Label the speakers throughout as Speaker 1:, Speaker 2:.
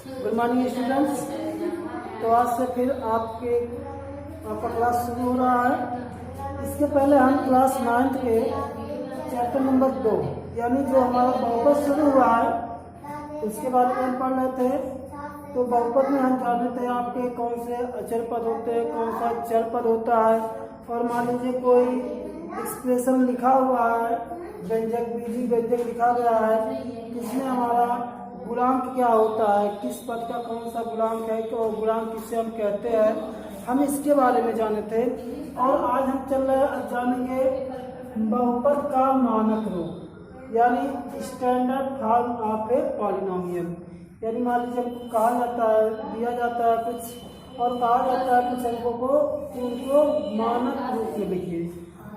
Speaker 1: Good morning students. तो आज से फिर आपका क्लास शुरू हो रहा है। इसके पहले हम क्लास 9th के चैप्टर नंबर 2 यानी जो हमारा बहुपद शुरू हुआ है उसके बारे में हम पढ़ रहे थे। तो बहुपद में हम जान रहे थे आपके कौन से अचर पद होते हैं, कौन सा चर पद होता है। और मान लीजिए कोई एक्सप्रेशन लिखा हुआ है, व्यंजक बीजी व्यंजक लिखा गया है, इसमें हमारा गुणांक क्या होता है, किस पद का कौन सा गुणांक है, तो गुणांक किसे हम कहते हैं, हम इसके बारे में जाने थे। और आज हम जानेंगे बहुपद का मानक रूप यानी standard form of a polynomial. यानी मान लीजिए हमको कहा जाता है, दिया जाता है कुछ और कहा जाता है कुछ अंकों को कि उनको मानक रूप में लिखिए।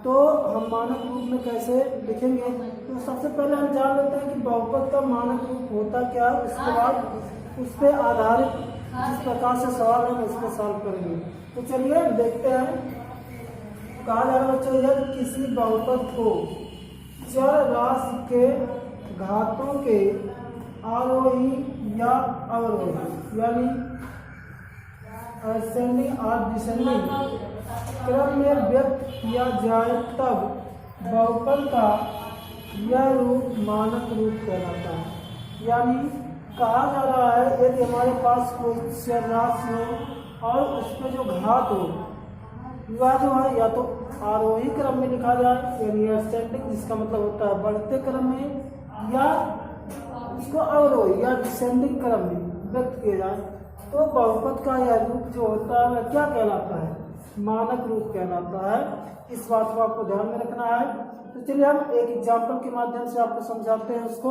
Speaker 1: तो हम मानक रूप में कैसे लिखेंगे, तो सबसे पहले हम जान लेते हैं कि बहुपद का मानक रूप होता क्या है। उसके बाद उस पर आधारित जिस प्रकार से सवाल है उस पर सॉल्व करेंगे। तो चलिए देखते हैं। कहा जा रहा है बच्चों, यदि किसी बहुपद को चर राशि के घातों के आरोही या अवरोही यानी असेंडिंग और डिसेंडिंग क्रम में व्यक्त किया जाए तब बहुपद का यह रूप मानक रूप कहलाता है। यानी कहा जा रहा है यदि हमारे पास कोई चर राशि हो और उस पर जो घात हो वह जो है या तो आरोही क्रम में लिखा जाए यानी असेंडिंग, जिसका मतलब होता है बढ़ते क्रम में, या उसको अवरोही या डिसेंडिंग क्रम में व्यक्त किया जाए तो बहुपद का यह रूप जो होता है वह क्या कहलाता है, मानक रूप कहलाता है। इस बात को आपको ध्यान में रखना है। तो चलिए हम एक एग्जाम्पल के माध्यम से आपको समझाते हैं उसको।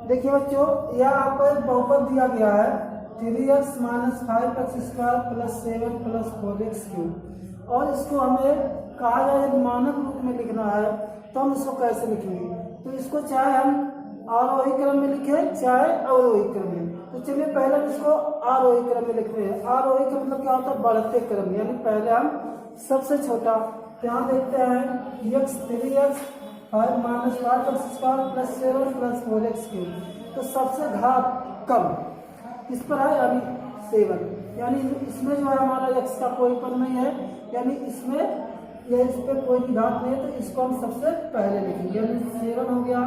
Speaker 1: देखिए बच्चों, यह आपको एक बहुपद दिया गया है 3x - 5x² + 7 + 4x³ और इसको हमें कहा जाए यदि मानक रूप में लिखना है तो हम इसको कैसे लिखेंगे। तो इसको चाहे हम आरोही क्रम में लिखें चाहे अवरोही क्रम में। तो चलिए पहले हम इसको आरोही क्रम में लिखते हैं। आरोही का मतलब क्या होता है, बढ़ते क्रम, यानी पहले हम सबसे छोटा यहाँ देखते हैं x 3x 5 - 5x² + 7 + 4x³। तो सबसे घात कम इस पर है यानी 7, यानी इसमें जो है हमारा x का कोई पद नहीं है, यानी इसमें या इस पर कोई भी घात नहीं है, तो इसको हम सबसे पहले लिखेंगे यानी 7 हो गया।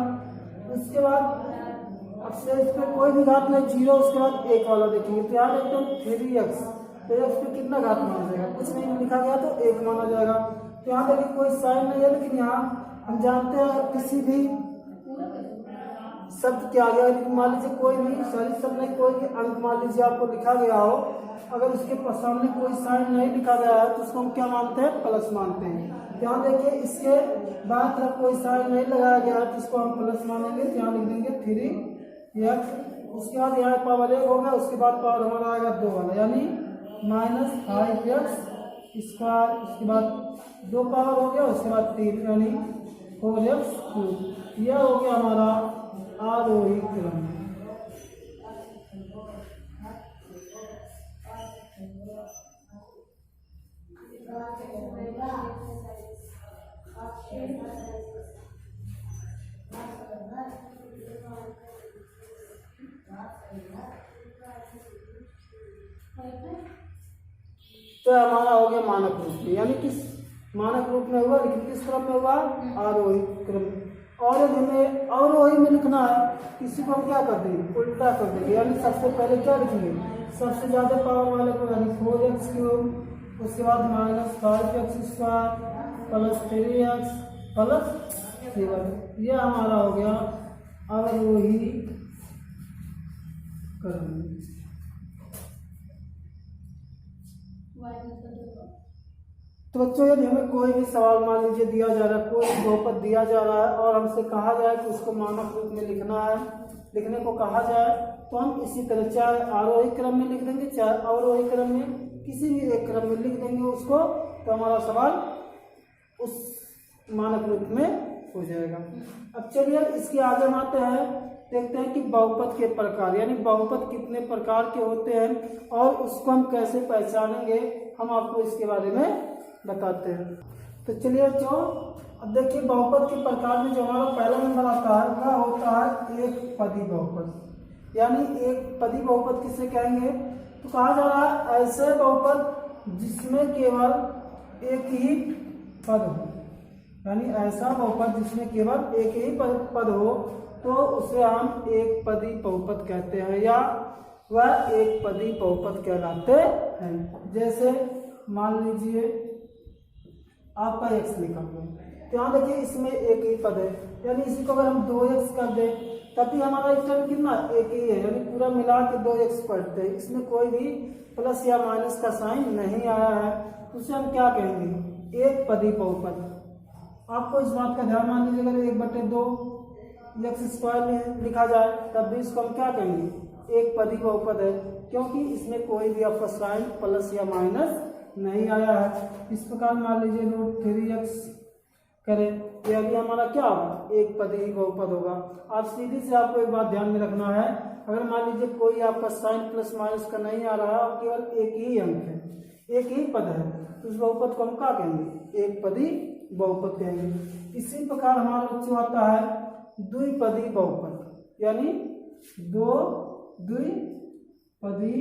Speaker 1: उसके बाद अब से इस पर कोई भी घात नहीं 0, उसके बाद 1 वाला देखेंगे तो यहाँ देखते हैं 3x, तो x पे कितना घात माना जाएगा, कुछ नहीं लिखा गया तो 1 माना जाएगा। तो यहाँ देखिए कोई साइन नहीं है, लेकिन यहाँ हम जानते हैं अगर किसी भी शब्द क्या गया, मान लीजिए कोई भी सॉरी शब्द नहीं, कोई भी अंक मान लीजिए आपको लिखा गया हो, अगर उसके सामने कोई साइन नहीं लिखा गया है तो उसको हम क्या मानते हैं, प्लस मानते हैं। ध्यान देखिए इसके बाद तरफ कोई साइन नहीं लगाया गया है तो इसको हम प्लस मानेंगे, तो यहाँ लिख देंगे 3x। उसके बाद यहाँ पावर 1 होगा, उसके बाद पावर हमारा आएगा 2 वाला यानी -5x²। उसके बाद 2 पावर हो गया, उसके बाद 3 यानी 4x³। यह हो गया हमारा आरोही क्रम। तो हमारा हो गया मानक रूप में, यानी किस मानक रूप में हुआ, लेकिन किस क्रम में हुआ, आरोही क्रम। और यदि हमें अवरोही में लिखना है किसी को हम क्या कर देंगे, उल्टा कर देंगे, यानी सबसे पहले क्या लिखेंगे, सबसे ज्यादा पावर वाले को यानी 4x³। उसके बाद -5x² + 3x + 7। यह हमारा हो गया अवरोही क्रम। तो बच्चों यदि हमें कोई भी सवाल मान लीजिए दिया जा रहा है, कोई बहुपद दिया जा रहा है और हमसे कहा जाए कि उसको मानक रूप में लिखना है, लिखने को कहा जाए तो हम इसी तरह चाहे आरोही क्रम में लिख देंगे चाहे अवरोही क्रम में, किसी भी एक क्रम में लिख देंगे उसको, तो हमारा सवाल उस मानक रूप में हो जाएगा। अब चलिए इसके आगे हम आते हैं, देखते हैं कि बहुपद के प्रकार यानी बहुपद कितने प्रकार के होते हैं और उसको हम कैसे पहचानेंगे, हम आपको इसके बारे में बताते हैं। तो चलिए बच्चों, अब देखिए बहुपद के प्रकार में जो हमारा पहला नंबर आता है वह होता है एक पदी बहुपद। यानी एक पदी बहुपद किसे कहेंगे, तो कहा जा रहा है ऐसे बहुपद जिसमें केवल एक ही पद हो, यानी ऐसा बहुपद जिसमें केवल एक ही पद हो तो उसे हम एक पदी बहुपद कहते हैं या वह एक पदी बहुपद कहलाते हैं। जैसे मान लीजिए आपका x लिखा हुआ है, तो यहाँ देखिए इसमें एक ही पद है, यानी इसी को अगर हम 2x कर दें तब भी हमारा टर्म कितना एक ही है, यानी पूरा मिला के 2x पढ़ते हैं, इसमें कोई भी प्लस या माइनस का साइन नहीं आया है, तो उसे हम क्या कहेंगे, एक पदी बहुपद। आपको इस बात का ध्यान मान लीजिए अगर 1/2 x स्क्वायर लिखा जाए तब भी इसको हम क्या कहेंगे, एक पदी बहुपद है, क्योंकि इसमें कोई भी आपका साइन प्लस या माइनस नहीं आया है। इस प्रकार मान लीजिए √3x करें, यह भी हमारा क्या होगा, एक पदी बहुपद होगा। आप सीधी से आपको एक बात ध्यान में रखना है, अगर मान लीजिए कोई आपका साइन प्लस माइनस का नहीं आ रहा है, केवल एक ही अंक है, एक ही पद है, तो उस बहुपद को हम क्या कहेंगे, एक पदी बहुपद कहेंगे। इसी प्रकार हमारा बच्चों आता है द्विपदी बहुपद, यानी दो द्विपदी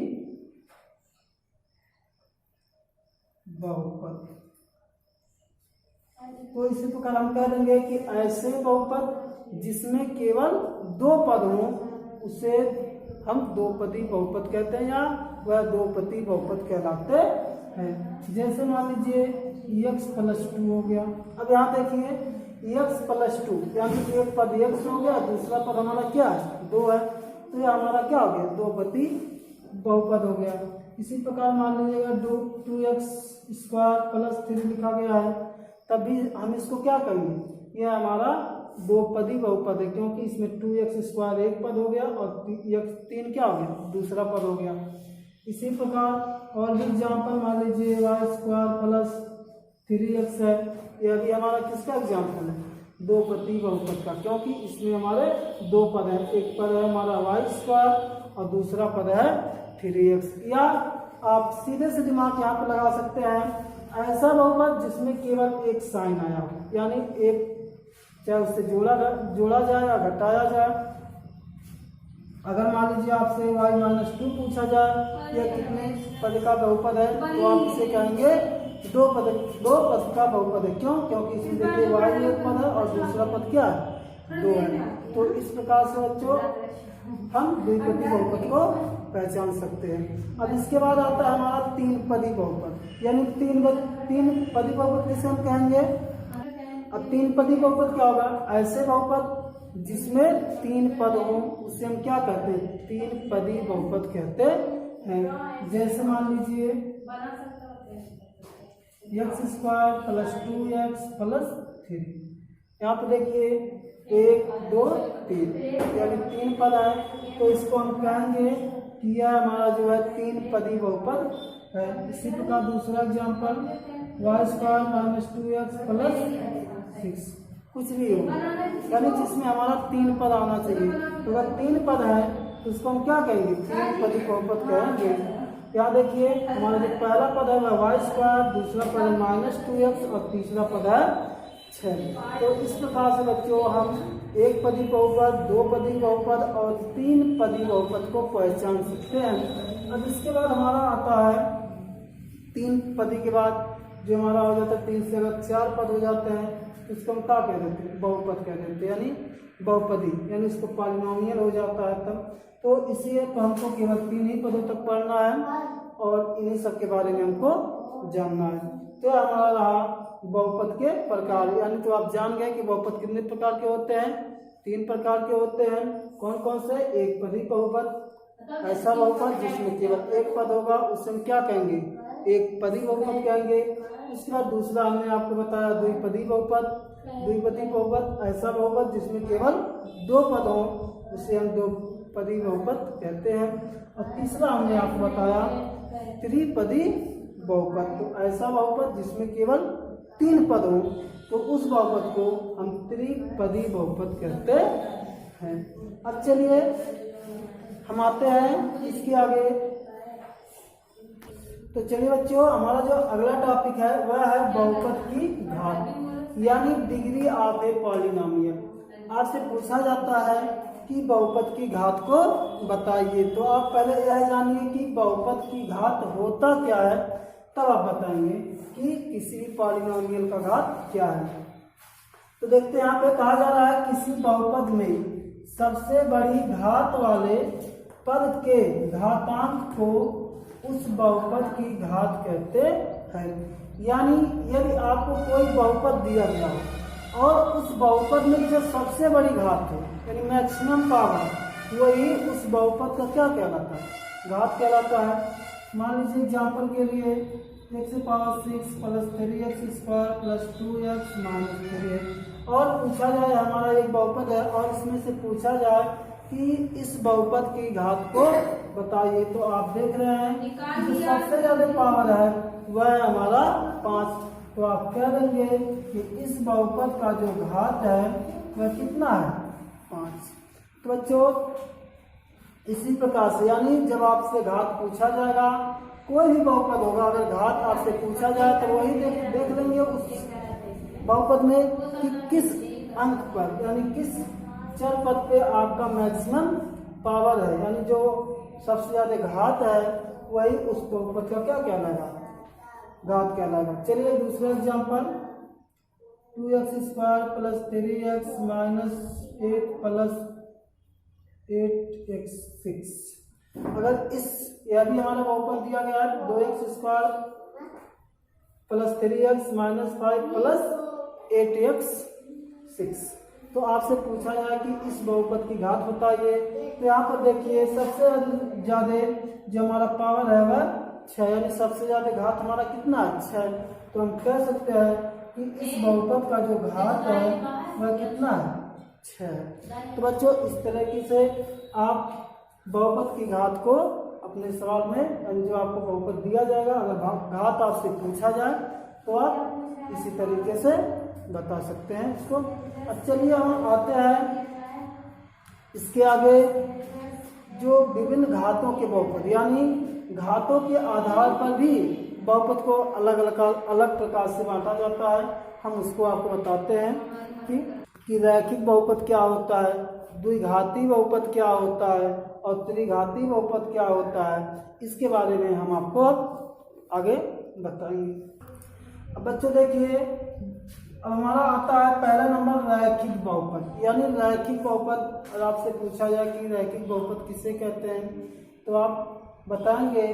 Speaker 1: बहुपद। तो इसी प्रकार हम कह देंगे कि ऐसे बहुपद जिसमें केवल दो पद हो उसे हम दो पदी बहुपद कहते हैं या वह दो पदी बहुपद कहलाते हैं। जैसे मान लीजिए x + 2 हो गया, अब यहाँ देखिए x + 2 यानी एक पद x हो गया, दूसरा पद हमारा क्या है, 2 है, तो यह हमारा क्या हो गया, दो पदी बहुपद हो गया। इसी प्रकार मान लीजिएगा 2x² + 3 लिखा गया है, तब भी हम इसको क्या करेंगे, यह हमारा दो पदी बहुपद है, क्योंकि इसमें 2x² एक पद हो गया और 3 क्या हो गया, दूसरा पद हो गया। इसी प्रकार और भी एग्जाम्पल मान लीजिए y² + 3x है, यह भी हमारा किसका एग्जाम्पल है, दो पदी बहुपद का, क्योंकि इसमें हमारे दो पद है, एक पद है हमारा y² और दूसरा पद है 3x। या आप सीधे से दिमाग यहाँ पर लगा सकते हैं, ऐसा बहुपद जिसमें केवल एक साइन आया हो, यानी एक चाहे उससे जोड़ा जाए या घटाया जाए। अगर मान लीजिए आपसे y-2 पूछा जाए यह कितने पद का बहुपद है, तो आप इसे कहेंगे दो पद का बहुपद है। क्यों, क्योंकि इसमें देखिए y एक पद है और दूसरा पद क्या है, 2 है। तो इस प्रकार से बच्चों हम द्विपदी बहुपद को पहचान सकते हैं। अब इसके बाद आता है हमारा तीन पदी बहुपद, यानी तीन पदी बहुपद किसे हम कहेंगे। अब तीन पदी बहुपद क्या होगा, ऐसे बहुपद जिसमें तीन पद हो उसे हम क्या कहते हैं, तीन पदी बहुपद कहते हैं। जैसे मान लीजिए x² + 2x + 3, यहाँ पे देखिए 1 2 3 यानी तीन पद है, तो इसको हम कहेंगे कि यह हमारा जो है तीन पदी बहुपद है। इसी प्रकार दूसरा एग्जाम्पल y² - 2x + 6, कुछ भी हो, यानी जिसमें हमारा तीन पद आना चाहिए। तो अगर तीन पद है तो उसको हम क्या कहेंगे, तीन पदी बहुपद कहेंगे। यहाँ देखिए हमारा जो पहला पद है वह y², दूसरा पद है -2x और तीसरा पद है 6। तो इस प्रकार से बच्चों हम एक पदी बहुपद, दो पदी बहुपद और तीन पदी बहुपद को पहचान सकते हैं। अब इसके बाद हमारा आता है तीन पदी के बाद जो हमारा हो जाता है, तीन से अगर चार पद हो जाते हैं तो इसको हम क्या कह देते हैं, बहुपद कह देते हैं, यानी बहुपदी, यानी इसको पॉलिनोमियल हो जाता है तब। तो इसलिए हमको केवल तीन ही पदों तक पढ़ना है और इन्हीं सब के बारे में हमको जानना है। तो हमारा रहा बहुपद के प्रकार, यानी तो आप जान गए कि बहुपद कितने प्रकार के होते हैं, तीन प्रकार के होते हैं। कौन कौन से, एक पदी बहुपद, ऐसा बहुपद जिसमें केवल एक पद होगा उसे हम क्या कहेंगे, एक पदी बहुपद कहेंगे। इसके बाद दूसरा हमने आपको बताया द्विपदी बहुपद, ऐसा बहुपद जिसमें केवल दो पद हो उसे हम दो पदी बहुपद कहते हैं। और तीसरा हमने आपको बताया त्रिपदी बहुपद, तो ऐसा बहुपद जिसमें केवल तीन पद हो तो उस बहुपद को हम त्रिपदी बहुपद कहते हैं। अब चलिए हम आते हैं इसके आगे। तो चलिए बच्चों हमारा जो अगला टॉपिक है वह है बहुपद की घात, यानी डिग्री ऑफ ए पॉलिनोमियल। आपसे पूछा जाता है कि बहुपद की घात को बताइए। तो आप पहले यह जानिए कि बहुपद की घात होता क्या है, तब आप बताएंगे कि किसी भी पॉलिनोमियल का घात क्या है। तो देखते हैं यहाँ पे कहा जा रहा है किसी बहुपद में सबसे बड़ी घात वाले पद के घातांक को उस बहुपद की घात कहते हैं। यानी यदि आपको कोई बहुपद दिया गया हो और उस बहुपद में जो सबसे बड़ी घात हो यानी मैक्सिमम पावर, वही उस बहुपद का क्या कहलाता है, घात कहलाता है। मान लीजिए एग्जाम्पल के लिए x power 6 plus 3x square plus 2x minus 3x, और पूछा जाए हमारा एक बहुपद है और इसमें से पूछा जाए कि इस बहुपद की घात को बताइए। तो आप देख रहे हैं कि जो सबसे ज्यादा पावर है वह है हमारा 5। तो आप कह देंगे कि इस बहुपद का जो घात है वह कितना है, 5। तो बच्चों इसी प्रकार से यानी जब आपसे घात पूछा जाएगा, कोई भी बहुपद होगा, अगर घात आपसे पूछा जाए तो वही देख लेंगे उस बहुपद में कि किस अंक पर यानी किस चर पद पे आपका मैक्सिमम पावर है, यानी जो सबसे ज्यादा घात है वही उस बहुपद का क्या कहलाएगा, घात कहलाएगा। चलिए दूसरा example 2x square plus 3x minus 8 plus 8x 6। अगर इस यह भी हमारा बहुपद दिया गया है 2x square plus 3x minus 5 plus 8x 6, तो आपसे पूछा जाए कि इस बहुपद की घात बताइए। तो यहाँ पर देखिए सबसे ज्यादा जो हमारा पावर है वह 6, यानी सबसे ज्यादा घात हमारा कितना है, 6। तो हम कह सकते हैं कि इस बहुपद का जो घात है वह कितना है, 6। तो बच्चों इस तरीके से आप बहुपद की घात को अपने सवाल में जो आपको बहुपद दिया जाएगा, अगर घात आपसे पूछा जाए तो आप इसी तरीके से बता सकते हैं इसको। अब चलिए हम आते हैं इसके आगे जो विभिन्न घातों के बहुपद, यानी घातों के आधार पर भी बहुपद को अलग अलग प्रकार से बांटा जाता है। हम उसको आपको बताते हैं कि रैखिक बहुपद क्या होता है, द्विघाती बहुपद क्या होता है और त्रिघाती बहुपद क्या होता है, इसके बारे में हम आपको आगे बताएंगे। अब बच्चों देखिए अब हमारा आता है पहला नंबर रैखिक बहुपद, यानी रैखिक बहुपद। अगर आपसे पूछा जाए कि रैखिक बहुपद किसे कहते हैं, तो आप बताएंगे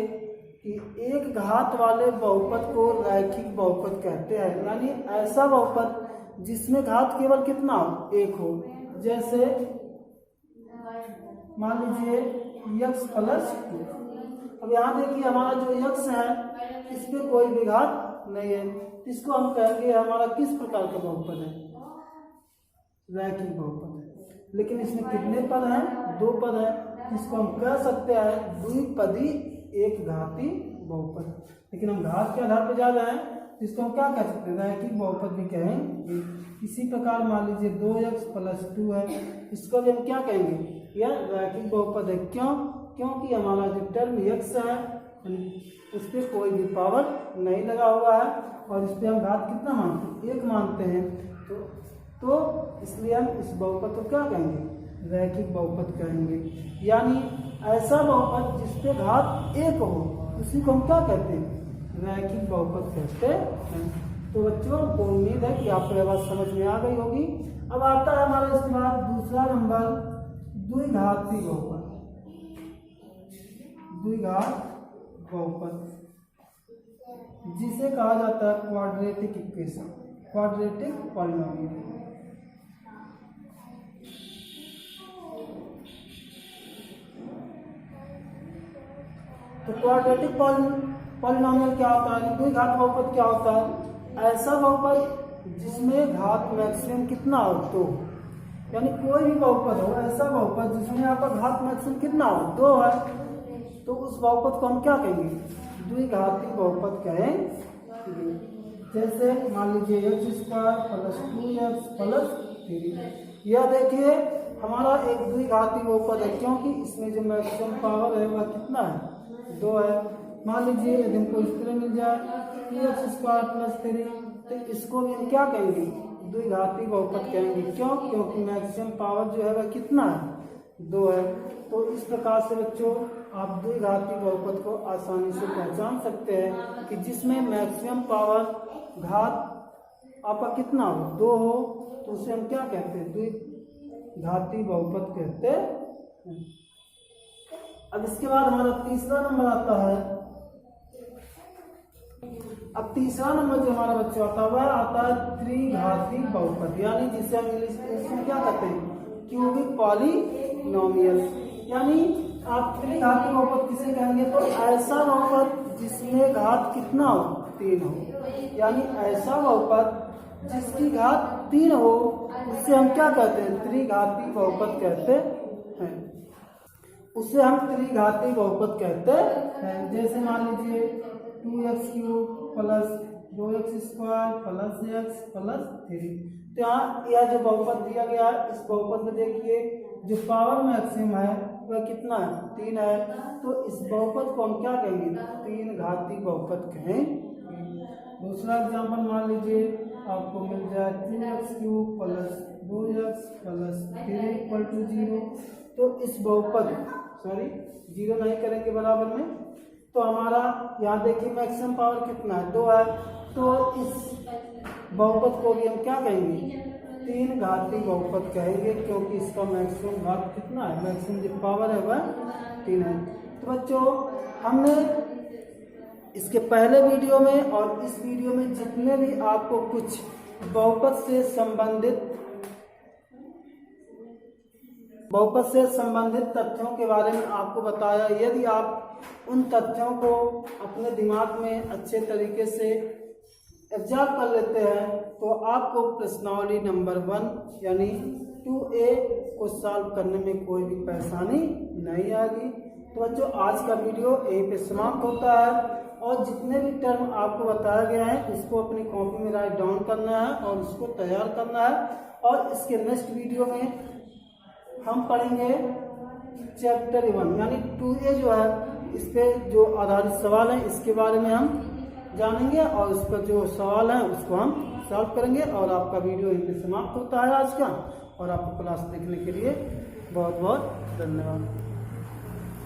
Speaker 1: कि एक घात वाले बहुपद को रैखिक बहुपद कहते हैं, यानी ऐसा बहुपद जिसमें घात केवल कितना हो, 1 हो। जैसे मान लीजिए x प्लस 2। अब यहाँ देखिए हमारा जो x है इस पे कोई भी घात नहीं है, इसको हम कहेंगे हमारा किस प्रकार का बहुपद है, रैखिक बहुपद है। लेकिन इसमें कितने पद हैं, 2 पद है, इसको हम कह सकते हैं द्विपदी एक घाती बहुपद। लेकिन हम घात के आधार पर जा रहे हैं, इसको हम क्या कह सकते हैं, रैखिक बहुपद भी कहेंगे। इसी प्रकार मान लीजिए 2x प्लस 2 है, इसको भी हम क्या कहेंगे, यह रैखिक बहुपद है। क्यों, क्योंकि हमारा जो टर्म x है उस पर कोई भी पावर नहीं लगा हुआ है और इस पर हम घात कितना मानते हैं, 1 मानते हैं। तो इसलिए हम इस बहुपद को क्या कहेंगे, रैखिक बहुपद कहेंगे। यानी ऐसा बहुपद जिस पे घात 1 हो उसी को हम क्या कहते हैं, रैखिक बहुपद कहते हैं। तो बच्चों को उम्मीद है कि आपको यह बात समझ में आ गई होगी। अब आता है हमारा इसके बाद दूसरा नंबर द्विघाती बहुपद। द्विघात बहुपद जिसे कहा जाता है क्वाड्रेटिक इक्वेशन, क्वाड्रेटिक पॉलिनोमियल। तो क्वाड्रेटिक पॉलिनोमियल क्या होता है, द्विघात बहुपद क्या होता है, ऐसा बहुपद जिसमें घात मैक्सिमम कितना हो, 2। यानी कोई भी बहुपद हो, ऐसा बहुपद जिसमें आपका घात मैक्सिमम कितना हो, 2 है, तो उस बहुपद को हम क्या कहेंगे, द्विघाती बहुपद कहेंगे। जैसे मान लीजिए x square plus 2x plus 3। यह देखिए हमारा एक द्विघाती बहुपद है क्योंकि इसमें जो मैक्सिमम पावर है वह कितना है, 2 है। मान लीजिए यदि हमको इस तरह मिल जाए 2x स्क्वायर प्लस 3, तो इसको भी हम क्या कहेंगे, द्विघाती बहुपद कहेंगे। क्यों, क्योंकि मैक्सिमम पावर जो है वह कितना है, 2 है। तो इस प्रकार से बच्चों आप द्विघाती बहुपद को आसानी से पहचान सकते हैं कि जिसमें मैक्सिमम पावर घात आपका कितना हो, 2 हो, तो उसे हम क्या कहते हैं, द्विघाती बहुपद कहते हैं। अब इसके बाद हमारा तीसरा नंबर आता है। अब तीसरा नंबर जो हमारा बच्चा आता है वह आता है त्रिघाती बहुपद, यानी जिसे हम इंग्लिश में क्या कहते हैं, क्यूबिक पॉलिनोमियल। यानी आप त्रिघाती बहुपद किसे कहेंगे, तो ऐसा बहुपद जिसमें घात कितना हो, 3 हो। यानी ऐसा बहुपद जिसकी घात 3 हो उससे हम क्या कहते हैं, त्रिघाती बहुपद कहते हैं। उसे हम त्रिघाती बहुपद कहते हैं। जैसे मान लीजिए 2x³ plus 2x² plus x plus 3। तो यहाँ यह जो बहुपद दिया गया है, इस बहुपद में देखिए जो पावर मैक्सिमम है वह कितना है, 3 है। तो इस बहुपद को हम क्या कहेंगे, तीन घाती बहुपद कहेंगे। दूसरा एग्जाम्पल मान लीजिए आपको मिल जाए 3x³ प्लस 2x प्लस 3 = 0। तो इस बहुपद 0 नहीं करेंगे बराबर में, तो हमारा यहाँ देखिए मैक्सिमम पावर कितना है, 2 है। तो इस बहुपद को भी हम क्या कहेंगे, तीन घाती बहुपद कहेंगे, क्योंकि इसका मैक्सिमम घात कितना है, मैक्सिमम जो पावर है वह 3 है। तो बच्चों हमने इसके पहले वीडियो में और इस वीडियो में जितने भी आपको कुछ बहुपद से संबंधित तथ्यों के बारे में आपको बताया। यदि आप उन तथ्यों को अपने दिमाग में अच्छे तरीके से एब्जॉर्ब कर लेते हैं तो आपको प्रश्नावली नंबर 1 यानी 2A को सॉल्व करने में कोई भी परेशानी नहीं आएगी। तो बच्चों आज का वीडियो यहीं पे समाप्त होता है, और जितने भी टर्म आपको बताया गया है उसको अपनी कॉपी में राइट डाउन करना है और उसको तैयार करना है। और इसके नेक्स्ट वीडियो में हम पढ़ेंगे चैप्टर 1 यानी 2A जो है, इस पे जो आधारित सवाल हैं इसके बारे में हम जानेंगे, और उस पर जो सवाल हैं उसको हम सॉल्व करेंगे। और आपका वीडियो यहीं पे समाप्त होता है आज का, और आपको क्लास देखने के लिए बहुत बहुत धन्यवाद।